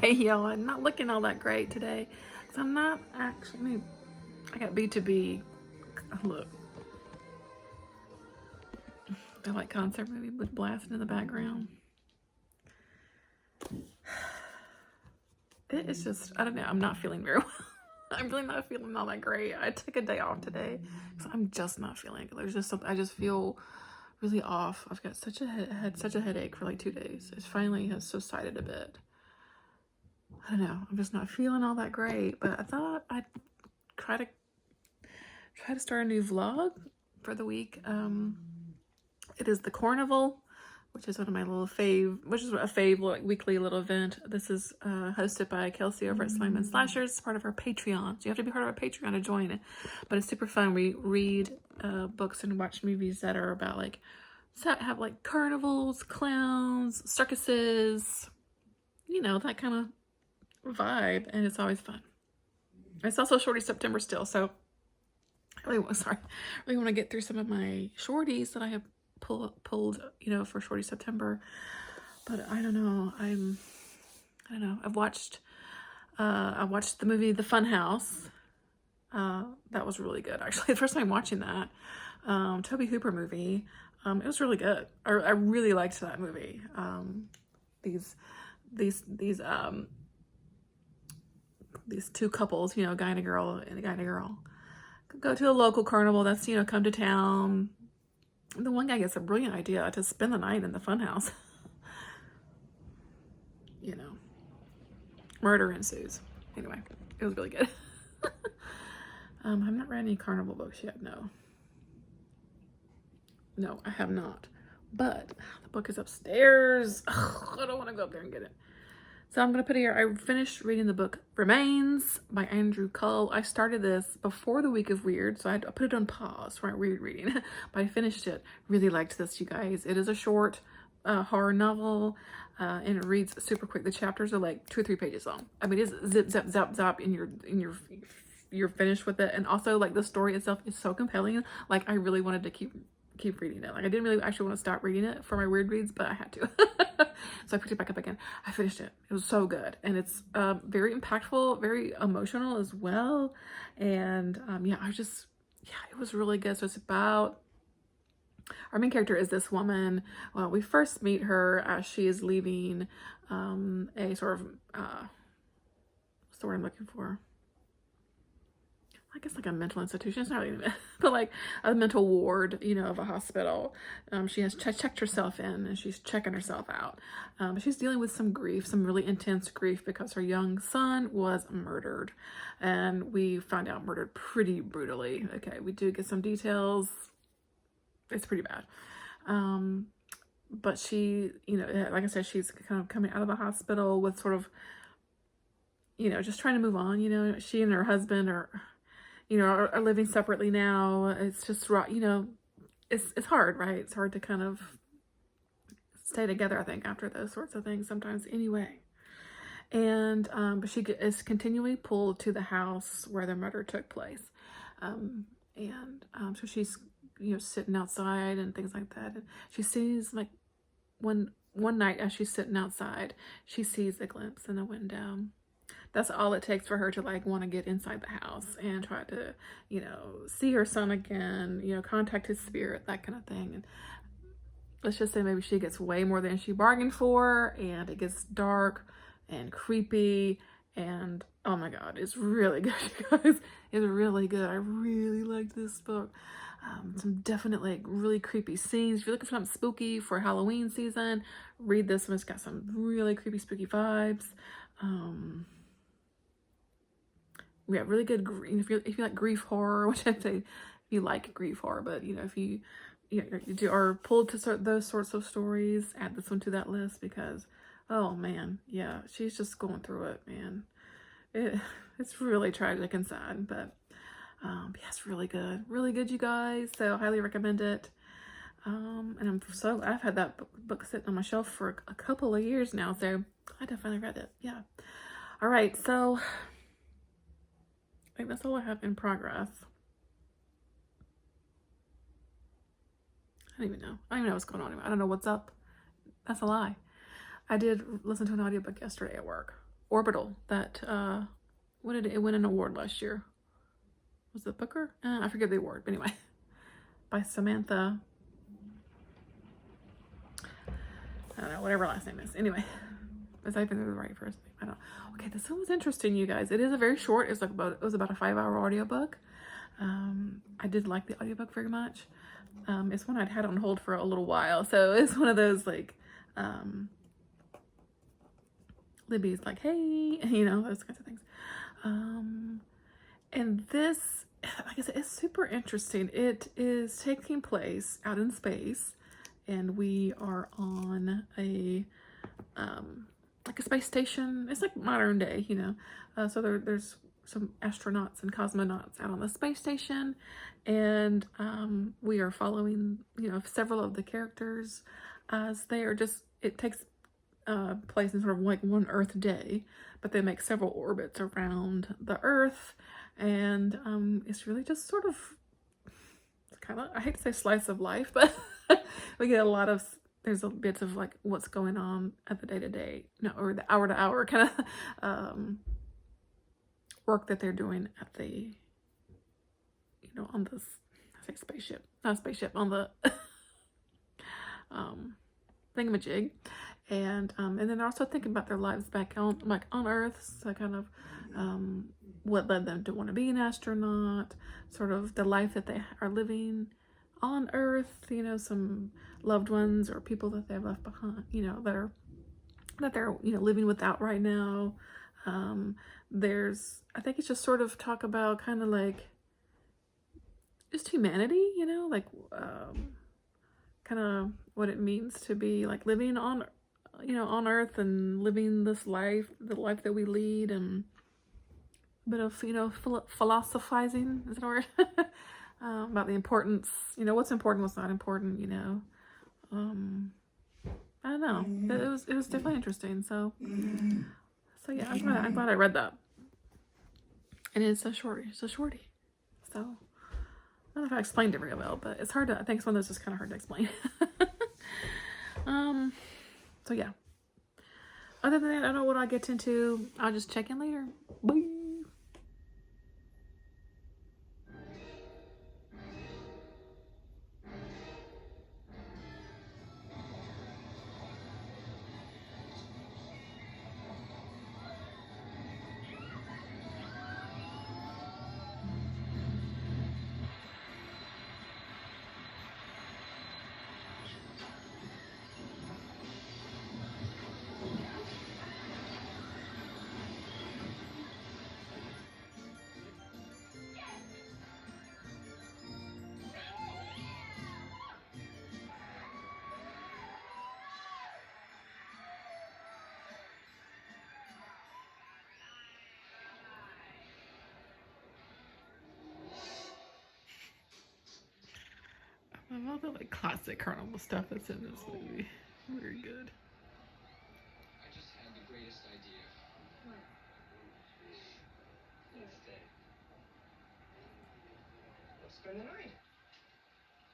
Hey y'all, I'm not looking all that great today. So I'm not actually, I got B2B. Look, they're like concert movie with blasting in the background. It is just, I don't know, I'm not feeling very well. I'm really not feeling all that great. I took a day off today because I'm just not feeling it. There's just something, I just feel really off. I've got had such a headache for like 2 days. It finally has subsided a bit. I don't know, I'm just not feeling all that great, but I thought I'd try to start a new vlog for the week. It is the Cornival, which is one of my little which is a fave like weekly little event. This is hosted by Kelsey over at Slime and Slashers. It's part of our Patreon. So you have to be part of our Patreon to join it. But it's super fun. We read books and watch movies that are about like, have like carnivals, clowns, circuses, you know, that kind of vibe. And it's always fun. It's also Shorty September still. So I really want to get through some of my shorties that I have pulled, you know, for Shorty September. But I don't know. I don't know. I watched the movie The Fun House. That was really good, actually. The first time watching that, Toby Hooper movie. It was really good. I really liked that movie. These two couples, you know, a guy and a girl, go to a local carnival that's, you know, come to town. The one guy gets a brilliant idea to spend the night in the funhouse. You know, murder ensues. Anyway, it was really good. I've not read any carnival books yet. No, I have not. But the book is upstairs. Ugh, I don't want to go up there and get it. So I'm going to put it here. I finished reading the book Remains by Andrew Cull. I started this before the week of Weird, so I put it on pause for my weird reading. But I finished it. Really liked this, you guys. It is a short horror novel, and it reads super quick. The chapters are like 2 or 3 pages long. I mean, it's zip, zap, zap, zap, and you're finished with it. And also, like, the story itself is so compelling. Like, I really wanted to keep reading it. Like, I didn't really actually want to stop reading it for my weird reads, but I had to. So I picked it back up again. I finished it. It was so good. And it's very impactful, very emotional as well. And yeah, it was really good. So it's about, our main character is this woman. Well, we first meet her as she is leaving a sort of, what's the word I'm looking for? I guess like a mental institution. It's not really, but like a mental ward, you know, of a hospital. She has checked herself in and she's checking herself out. She's dealing with some grief, some really intense grief, because her young son was murdered, and we find out murdered pretty brutally. Okay, we do get some details. It's pretty bad. But she, you know, like I said, she's kind of coming out of the hospital with sort of, you know, just trying to move on. You know, she and her husband are living separately now. It's just, you know, it's hard, right? It's hard to kind of stay together, I think, after those sorts of things sometimes anyway. And, but she is continually pulled to the house where the murder took place. So she's, you know, sitting outside and things like that. And she sees, like, one night as she's sitting outside, she sees a glimpse in the window. That's all it takes for her to like want to get inside the house and try to, you know, see her son again, you know, contact his spirit, that kind of thing. And let's just say maybe she gets way more than she bargained for, and it gets dark and creepy, and oh my god, it's really good, you guys. It's really good. I really liked this book. Some definitely like really creepy scenes. If you're looking for something spooky for Halloween season, read this one. It's got some really creepy, spooky vibes. Yeah, really good. If you like grief horror, which I'd say if you like grief horror, but you know, if you are pulled to those sorts of stories, add this one to that list, because oh man, yeah, she's just going through it, man. It's really tragic and sad, but yeah, it's really good, you guys. So highly recommend it. And I've had that book sitting on my shelf for a couple of years now, so I definitely read it. Yeah. All right, so I think that's all I have in progress. I don't even know what's going on. I don't know what's up. That's a lie. I did listen to an audiobook yesterday at work. Orbital that what did it win an award last year? Was it Booker? I forget the award, but anyway, by Samantha. I don't know, whatever her last name is. Anyway, is I even the right first name? I don't know. Okay, this one was interesting, you guys. It is a very short. It was about a 5-hour audiobook. I did like the audiobook very much. It's one I'd had on hold for a little while, so it's one of those like Libby's like, hey, you know, those kinds of things. And this, like I said, it's super interesting. It is taking place out in space, and we are on a like a space station. It's like modern day, you know. So there's some astronauts and cosmonauts out on the space station, and we are following, you know, several of the characters as they are just, it takes place in sort of like one Earth day, but they make several orbits around the Earth, and it's really just sort of, it's kind of, I hate to say slice of life, but we get a lot of, there's a bits of like what's going on at the day-to-day, no, or the hour-to-hour kind of work that they're doing at the, you know, on this, I say spaceship, not spaceship, on the thingamajig. And then they're also thinking about their lives back on, like, on Earth, so kind of what led them to want to be an astronaut, sort of the life that they are living on Earth, you know, some loved ones or people that they've left behind, you know, that they're, you know, living without right now. There's, I think it's just sort of talk about kind of like just humanity, you know, like kind of what it means to be like living on, you know, on Earth and living this life, the life that we lead, and a bit of, you know, philosophizing, is that a word? About the importance, you know, what's important, what's not important, you know. I don't know. It was definitely interesting. So yeah, I'm glad I read that. And it's a shorty. So I don't know if I explained it very well, but it's hard to, I think it's one that's just kind of hard to explain. So yeah. Other than that, I don't know what I'll get into. I'll just check in later. Bye. I love the like classic Carnival stuff that's in this movie. Very good. I just had the greatest idea. What? Let's stay. Let's spend the night.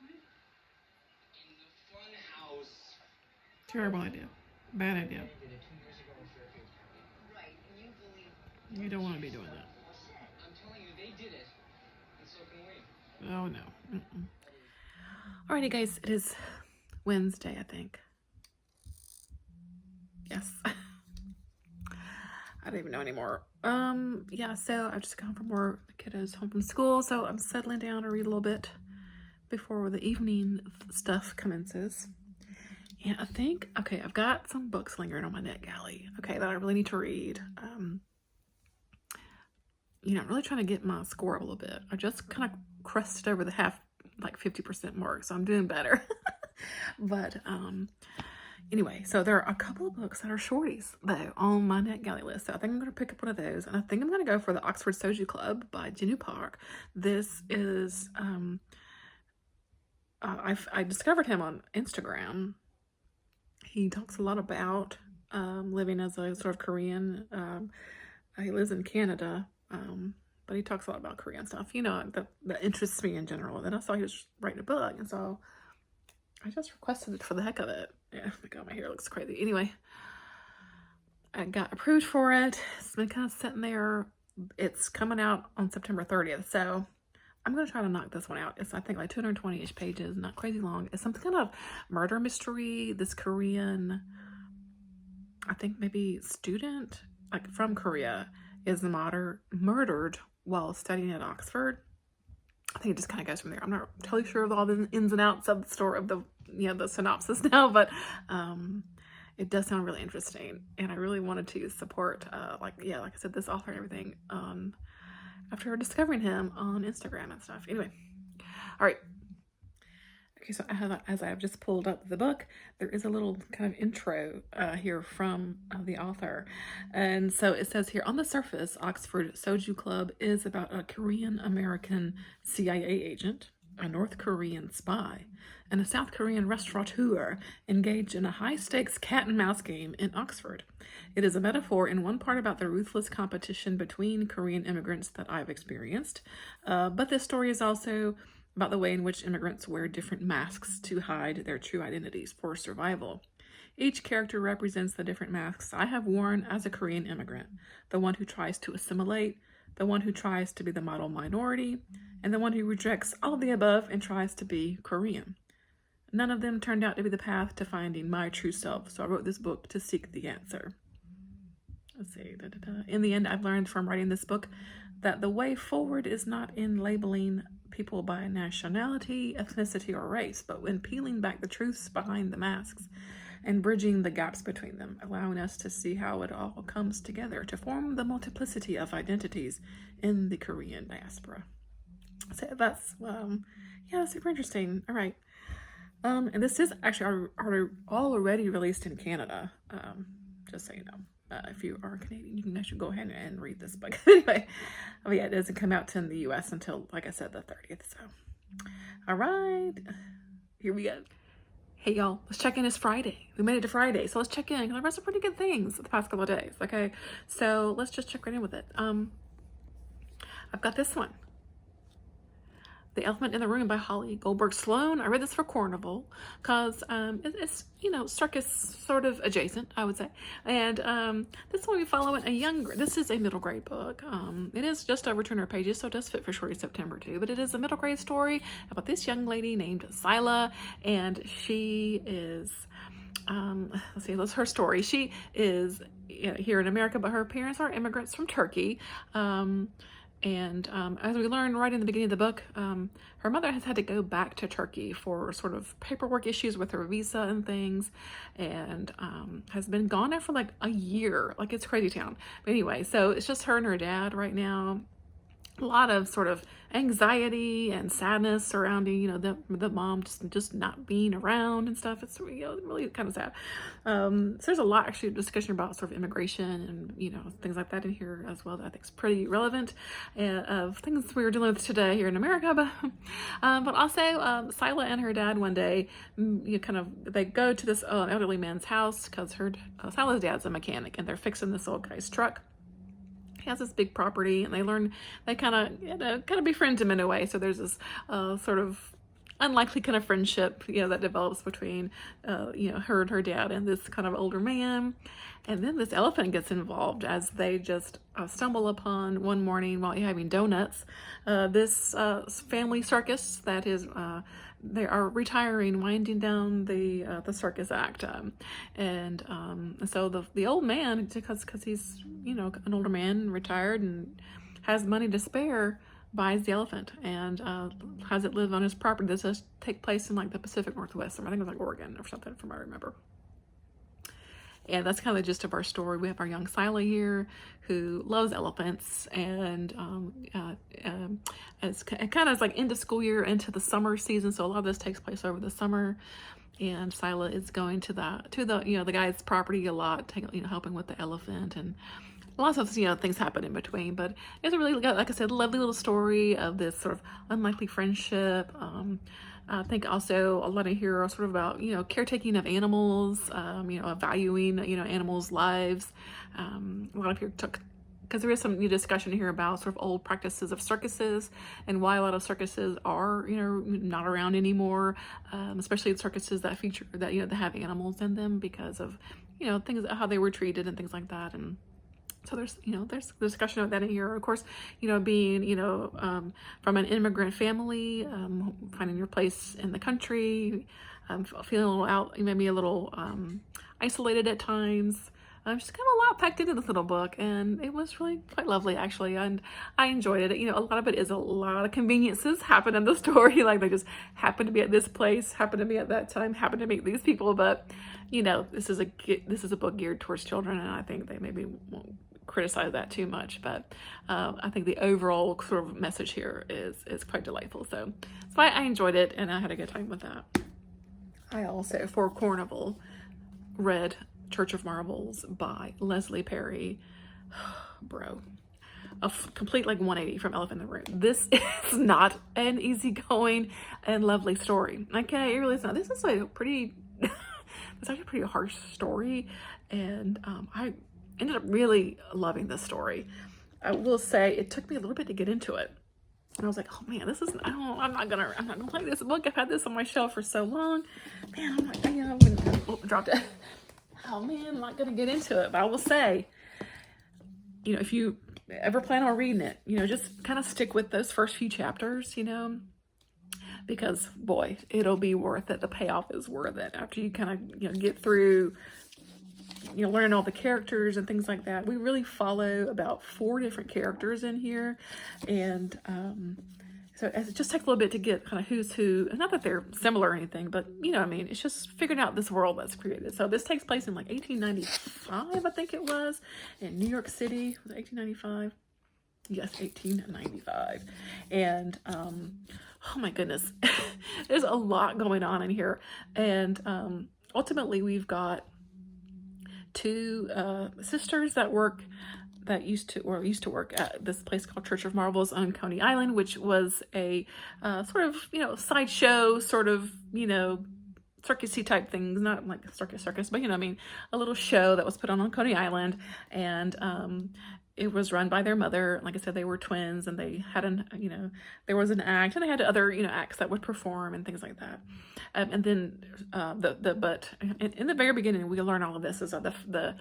In the fun house. Terrible idea. Bad idea. Right, and you believe. You don't want to be doing that. I'm telling you, they did it. And so can we. Oh no. Alrighty guys, it is Wednesday, I think. Yes. I don't even know anymore. Yeah, so I've just gone from work, the kiddos home from school, so I'm settling down to read a little bit before the evening stuff commences. And I think, okay, I've got some books lingering on my NetGalley, okay, that I really need to read. You know, I'm really trying to get my score up a little bit. I just kind of crested over the 50% mark, so I'm doing better. But anyway, so there are a couple of books that are shorties though on my NetGalley list, so I think I'm going to pick up one of those, and I think I'm going to go for the Oxford Soju Club by Jinwoo. This is I discovered him on Instagram. He talks a lot about living as a sort of Korean. He lives in Canada, but he talks a lot about Korean stuff, you know, that interests me in general. And then I saw he was writing a book, and so I just requested it for the heck of it. Yeah, oh my god, my hair looks crazy. Anyway, I got approved for it. It's been kind of sitting there. It's coming out on September 30th, so I'm going to try to knock this one out. It's, I think, like 220-ish pages, not crazy long. It's some kind of murder mystery. This Korean, I think maybe student, like from Korea, is murdered while studying at Oxford. I think it just kind of goes from there. I'm not totally sure of all the ins and outs of the story, of the, the synopsis now, but it does sound really interesting, and I really wanted to support, like I said, this author and everything, after discovering him on Instagram and stuff. Anyway, all right. Okay, so as I have just pulled up the book, there is a little kind of intro here from the author. And so it says here, on the surface, Oxford Soju Club is about a Korean-American CIA agent, a North Korean spy, and a South Korean restaurateur engaged in a high-stakes cat-and-mouse game in Oxford. It is a metaphor in one part about the ruthless competition between Korean immigrants that I've experienced, but this story is also about the way in which immigrants wear different masks to hide their true identities for survival. Each character represents the different masks I have worn as a Korean immigrant: the one who tries to assimilate, the one who tries to be the model minority, and the one who rejects all of the above and tries to be Korean. None of them turned out to be the path to finding my true self, so I wrote this book to seek the answer. Let's see. In the end, I've learned from writing this book that the way forward is not in labeling people by nationality, ethnicity, or race, but in peeling back the truths behind the masks and bridging the gaps between them, allowing us to see how it all comes together to form the multiplicity of identities in the Korean diaspora. So that's, super interesting. All right. And this is actually already released in Canada, just so you know. If you are Canadian, you can actually go ahead and read this book. Anyway, it doesn't come out in the US until, like I said, the 30th. So, all right, here we go. Hey, y'all, let's check in. It's Friday. We made it to Friday, so let's check in. I read some pretty good things the past couple of days. Okay, so let's just check right in with it. I've got this one. The Elephant in the Room by Goldberg Sloan. I read this for Cornival because it's, circus sort of adjacent, I would say. And this one we follow this is a middle grade book. It is just over 200 pages, so it does fit for Shorty September too. But it is a middle grade story about this young lady named Aliya, and she is, that's her story. She is here in America, but her parents are immigrants from Turkey. And as we learn right in the beginning of the book, her mother has had to go back to Turkey for sort of paperwork issues with her visa and things, and has been gone there for like a year. Like, it's crazy town. But anyway, so it's just her and her dad right now. A lot of sort of anxiety and sadness surrounding, the mom just not being around and stuff. It's really kind of sad. So there's a lot actually of discussion about sort of immigration and things like that in here as well that I think is pretty relevant of things we were dealing with today here in America. But also Aliya and her dad one day, they go to this elderly man's house because Aliya's dad's a mechanic, and they're fixing this old guy's truck. He has this big property, and they kind of befriend him in a way. So there's this sort of unlikely kind of friendship, that develops between, her and her dad and this kind of older man. And then this elephant gets involved as they just stumble upon one morning while having donuts, this family circus that is, they are retiring, winding down the circus act. So the old man, because he's, an older man, retired, and has money to spare, buys the elephant and has it live on his property. This does take place in like the Pacific Northwest, or I think it was like Oregon or something from what I remember. And that's kind of the gist of our story. We have our young Aliya here who loves elephants, and it's kind of like into school year, into the summer season. So a lot of this takes place over the summer, and Aliya is going to the guy's property a lot, helping with the elephant, and lots of things happen in between. But it's a really, like I said, lovely little story of this sort of unlikely friendship. I think also a lot of here are sort of about, caretaking of animals, valuing, animals' lives. A lot of here because there is some new discussion here about sort of old practices of circuses and why a lot of circuses are, you know, not around anymore, especially the circuses that feature that, you know, that have animals in them because of, you know, things, how they were treated and things like that. And so there's, you know, there's discussion of that in here. Of course, you know, being, you know, from an immigrant family, finding your place in the country, feeling a little out, maybe a little isolated at times. Just kind of a lot packed into this little book, and it was really quite lovely, actually, and I enjoyed it. You know, a lot of it is a lot of conveniences happen in the story, like they just happen to be at this place, happen to be at that time, happen to meet these people, but, you know, this is a book geared towards children, and I think they maybe won't criticize that too much, but I think the overall sort of message here is quite delightful, so I enjoyed it, and I had a good time with that. I also, for Cornival, read Church of Marbles by Leslie Parry. Bro, a complete like 180 from Elephant in the Room. This is not an easygoing and lovely story. Okay, it really is not. This is a pretty, it's actually a pretty harsh story, and I ended up really loving this story. I will say it took me a little bit to get into it. And I was like, oh man, this is, I'm not gonna play this book. I've had this on my shelf for so long. Man, I'm not, you know, dropped it. Oh man, I'm not gonna get into it, but I will say, you know, if you ever plan on reading it, you know, just kind of stick with those first few chapters, you know, because boy, it'll be worth it. The payoff is worth it after you kind of, you know, get through, you know, learning all the characters and things like that. We really follow about 4 different characters in here, and so it just takes a little bit to get kind of who's who. Not that they're similar or anything, but, you know, I mean, it's just figuring out this world that's created. So this takes place in like 1895, I think it was, in New York City. Was it 1895? Yes, 1895. And oh my goodness, there's a lot going on in here. And ultimately, we've got 2 sisters that used to work at this place called Church of Marbles on Coney Island, which was a sort of, you know, sideshow, sort of, you know, circusy type things, not like circus, but, you know, I mean, a little show that was put on Coney Island, and it was run by their mother. Like I said, they were twins, and they had you know, there was an act, and they had other, you know, acts that would perform and things like that. And then but in the very beginning, we learn all of this is the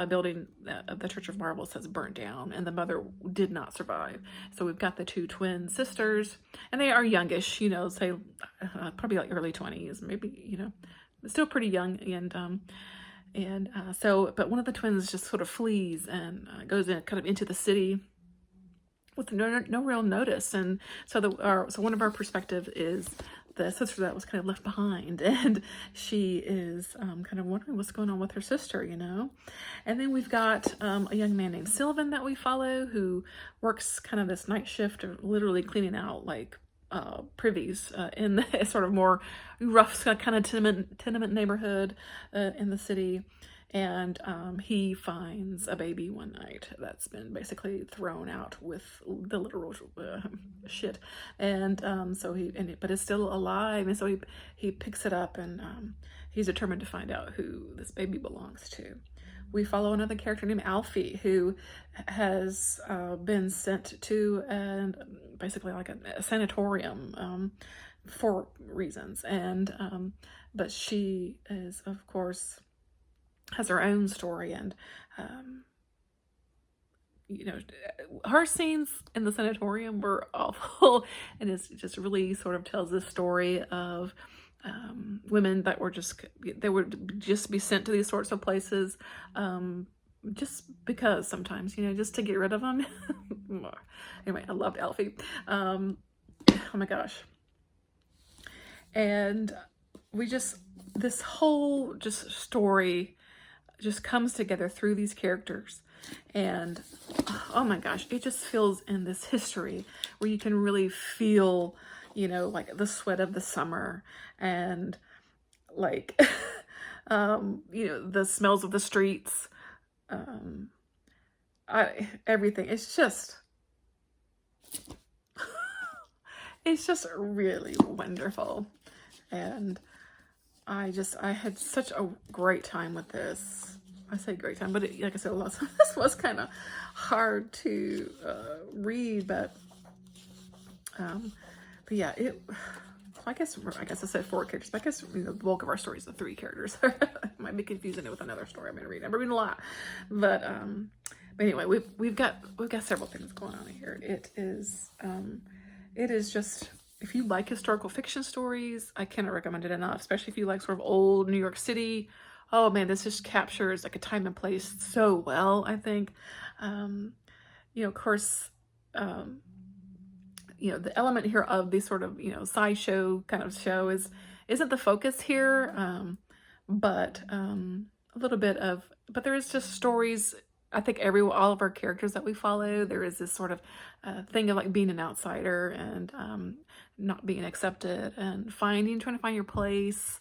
building of the Church of Marbles has burnt down, and the mother did not survive. So we've got the 2 twin sisters, and they are youngish, you know, say probably like early 20s, maybe, you know, still pretty young, and so, but one of the twins just sort of flees and goes in kind of into the city with no real notice. And so so one of our perspective is the sister that was kind of left behind, and she is kind of wondering what's going on with her sister, you know. And then we've got a young man named Sylvan that we follow, who works kind of this night shift, literally cleaning out like privies in a sort of more rough kind of tenement neighborhood in the city. And he finds a baby one night that's been basically thrown out with the literal shit. And but it's still alive. And so he picks it up, and he's determined to find out who this baby belongs to. We follow another character named Alfie, who has been sent to basically like a sanatorium for reasons. And but she is, of course, has her own story, and you know, her scenes in the sanatorium were awful, and it's just really sort of tells this story of women that they would just be sent to these sorts of places just because sometimes, you know, just to get rid of them. Anyway, I loved Alfie. Oh my gosh. And this whole story just comes together through these characters, and oh my gosh, it just feels in this history where you can really feel, you know, like the sweat of the summer, and like you know, the smells of the streets, everything. It's just really wonderful, and I had such a great time with this. I say great time, but like I said, this was kind of hard to read, but yeah, I guess I said 4 characters, but I guess the bulk of our story is the 3 characters. Might be confusing it with another story I'm gonna read. I'm reading a lot, but anyway, we've got several things going on here. It is just, if you like historical fiction stories, I cannot recommend it enough, especially if you like sort of old New York City. Oh man, this just captures like a time and place so well, I think. Of course, the element here of the sort of, sideshow kind of show isn't the focus here, but a little bit of, but there is just stories. I think all of our characters that we follow, there is this sort of thing of like being an outsider and not being accepted and trying to find your place,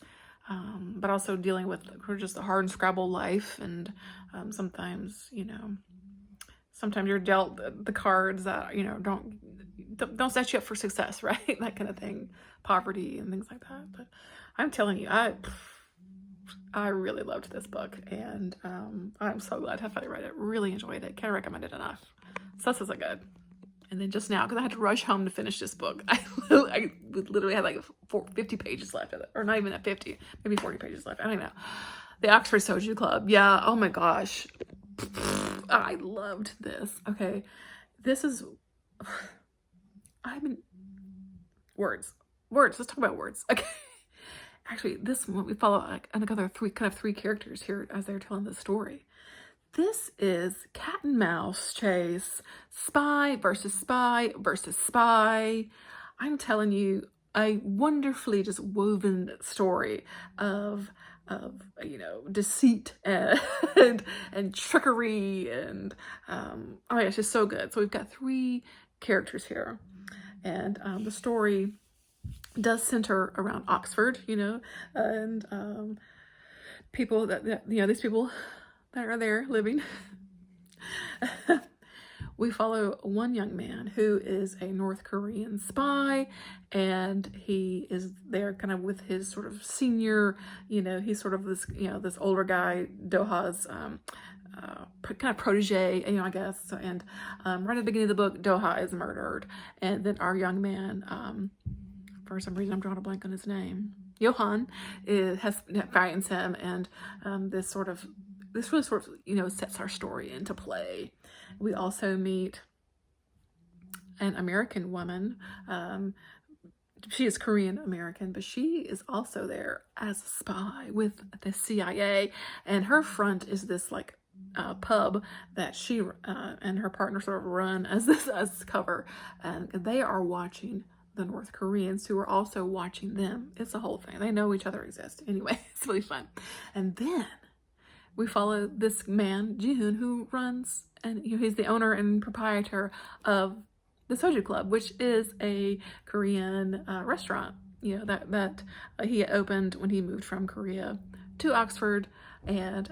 but also dealing with just a hard and scrabble life. And sometimes you're dealt the cards that, don't set you up for success, right? That kind of thing, poverty and things like that. But I'm telling you, I really loved this book, and I'm so glad to have finally read it. Really enjoyed it. Can't recommend it enough. So this is a good. And then just now, because I had to rush home to finish this book, I literally had like 50 pages left of it, or not even at 50, maybe 40 pages left. I don't even know. The Oxford Soju Club. Yeah. Oh my gosh. I loved this. Okay. This is, words. Let's talk about words. Okay. Actually, this one, we follow like another 3 characters here as they're telling the story. This is cat and mouse chase, spy versus spy versus spy. I'm telling you, a wonderfully just woven story of deceit and trickery, and it's just so good. So we've got 3 characters here, and the story does center around Oxford, and people that these people that are there living. We follow one young man who is a North Korean spy, and he is there kind of with his sort of senior, he's sort of this, this older guy, Doha's kind of protege, I guess. So, and right at the beginning of the book, Doha is murdered, and then our young man, for some reason I'm drawing a blank on his name, Johan, finds him, and this really sort of sets our story into play. We also meet an American woman. She is Korean American, but she is also there as a spy with the CIA, and her front is this like pub that she and her partner sort of run as cover, and they are watching the North Koreans who are also watching them. It's a whole thing. They know each other exists. Anyway, it's really fun. And then we follow this man, Jihoon, who runs, and he's the owner and proprietor of the Soju Club, which is a Korean restaurant, that he opened when he moved from Korea to Oxford. And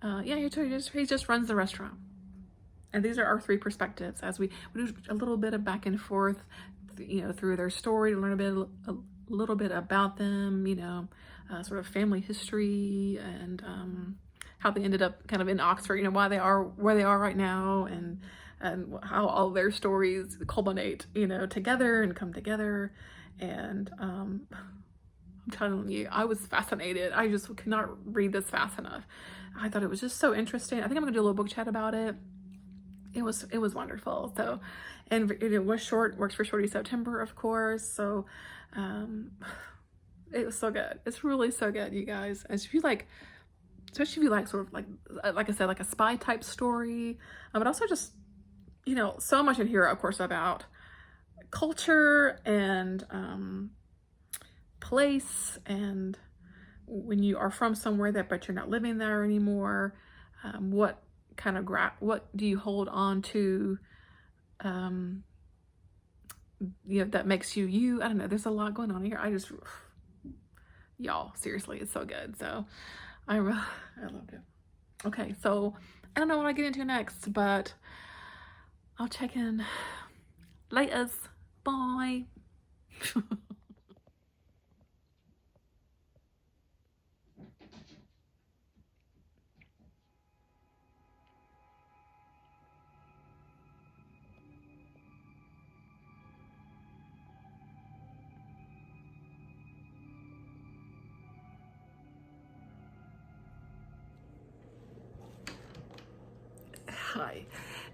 he just runs the restaurant. And these are our 3 perspectives as we do a little bit of back and forth, through their story, to learn a little bit about them, sort of family history, and how they ended up kind of in Oxford, why they are where they are right now, and how all their stories culminate, together and come together. And I'm telling you, I was fascinated. I just could not read this fast enough. I thought it was just so interesting. I think I'm gonna do a little book chat about it. It was wonderful. So, and it was short, works for Shorty September, of course. So it was so good. It's really so good, you guys. Especially if you like sort of like I said, like a spy type story, but also just, so much in here, of course, about culture and place, and when you are from somewhere but you're not living there anymore, what kind of what do you hold on to, that makes you. I don't know, there's a lot going on here. Y'all, seriously, it's so good. So I loved it. Okay, so I don't know what I get into next, but I'll check in later. Bye. Hi.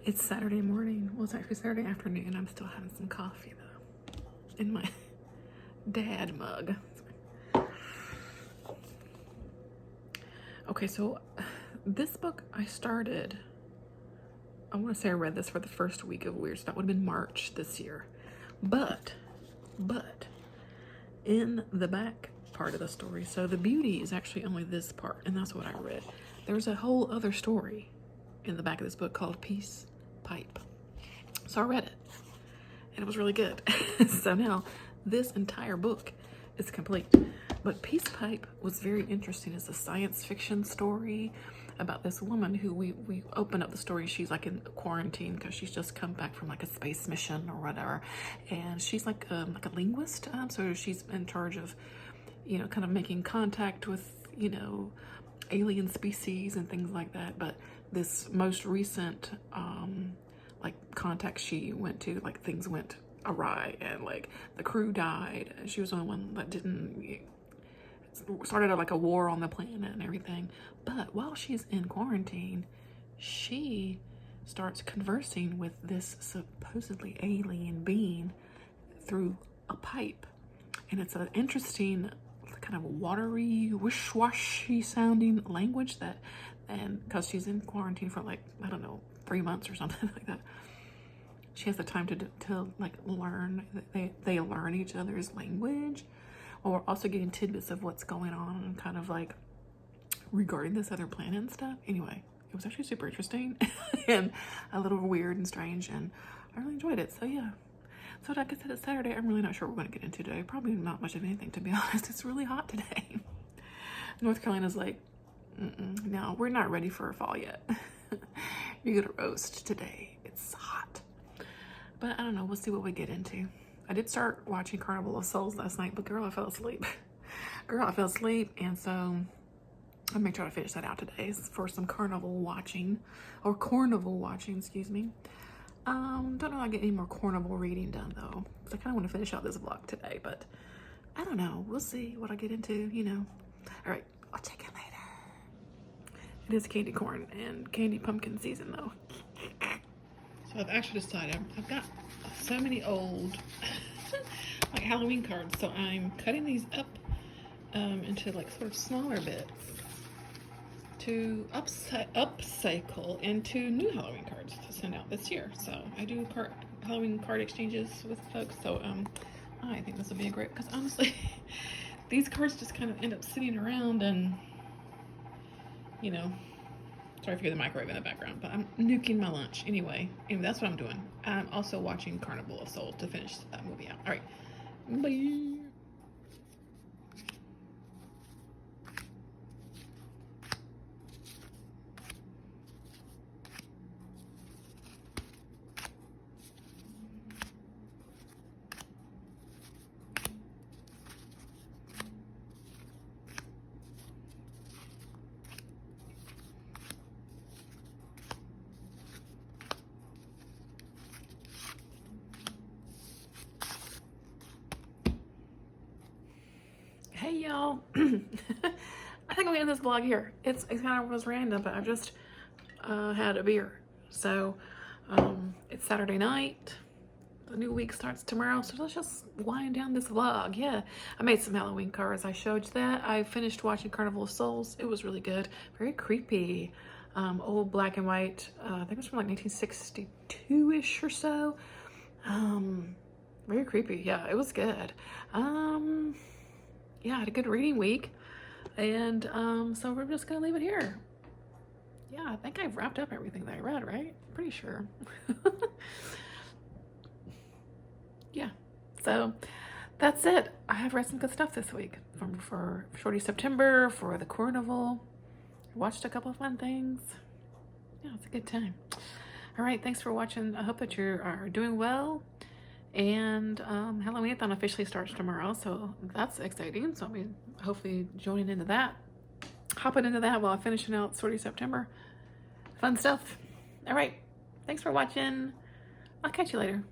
It's Saturday morning. Well, it's actually Saturday afternoon. I'm still having some coffee though in my dad mug. Okay, so this book I started, I want to say I read this for the first week of Weird. So that would have been March this year. But in the back part of the story, so the beauty is actually only this part, and that's what I read. There's a whole other story in the back of this book called Peace Pipe. So I read it, and it was really good. So now this entire book is complete. But Peace Pipe was very interesting. It's a science fiction story about this woman who we open up the story. She's like in quarantine because she's just come back from like a space mission or whatever, and she's like a linguist. So she's in charge of, you know, kind of making contact with, you know, alien species and things like that. But this most recent like contact she went to, like things went awry and like the crew died. She was the only one that didn't. Started like a war on the planet and everything. But while she's in quarantine, she starts conversing with this supposedly alien being through a pipe. And it's an interesting kind of watery, wish-washy sounding language that, and because she's in quarantine for like, I don't know, 3 months or something like that, she has the time to like learn, they learn each other's language. Or also getting tidbits of what's going on and kind of like regarding this other planet and stuff. Anyway, it was actually super interesting and a little weird and strange, and I really enjoyed it. So yeah. So like I said, it's Saturday. I'm really not sure what we're going to get into today. Probably not much of anything, to be honest. It's really hot today. North Carolina's like, no, we're not ready for a fall yet. You're going to roast today. It's hot. But I don't know. We'll see what we get into. I did start watching Carnival of Souls last night, but girl, I fell asleep. And so I may try to finish that out today for some Cornival watching, excuse me. Don't know if I get any more Cornival reading done though, because I kind of want to finish out this vlog today, but I don't know. We'll see what I get into, you know. All right, I'll check in later. It is candy corn and candy pumpkin season though. So I've actually decided I've got so many old like Halloween cards, so I'm cutting these up into like sort of smaller bits to upcycle into new Halloween cards to send out this year. So I do Halloween card exchanges with folks, so I think this will be a great, because honestly these cards just kind of end up sitting around and, you know, sorry if you hear the microwave in the background, but I'm nuking my lunch. Anyway, that's what I'm doing. I'm also watching Carnival of Souls to finish that movie out. All right, bye. Hey y'all. I think I'm gonna end this vlog here. It's kind of was random, but I've just had a beer. So it's Saturday night. The new week starts tomorrow, so let's just wind down this vlog. Yeah, I made some Halloween cards. I showed you that. I finished watching Carnival of Souls. It was really good. Very creepy. Old black and white. I think it was from like 1962-ish or so. Very creepy. Yeah, it was good. Yeah, I had a good reading week, and so we're just gonna leave it here. Yeah, I think I've wrapped up everything that I read, right? Pretty sure. Yeah, so that's it. I have read some good stuff this week for Shorty September, for the Cornival. Watched a couple of fun things. Yeah, it's a good time. All right, thanks for watching. I hope that you are doing well. And Halloween-a-thon officially starts tomorrow, so that's exciting. So I'll be hopefully joining into that, hopping into that while I'm finishing out Shorty September. Fun stuff. All right, thanks for watching. I'll catch you later.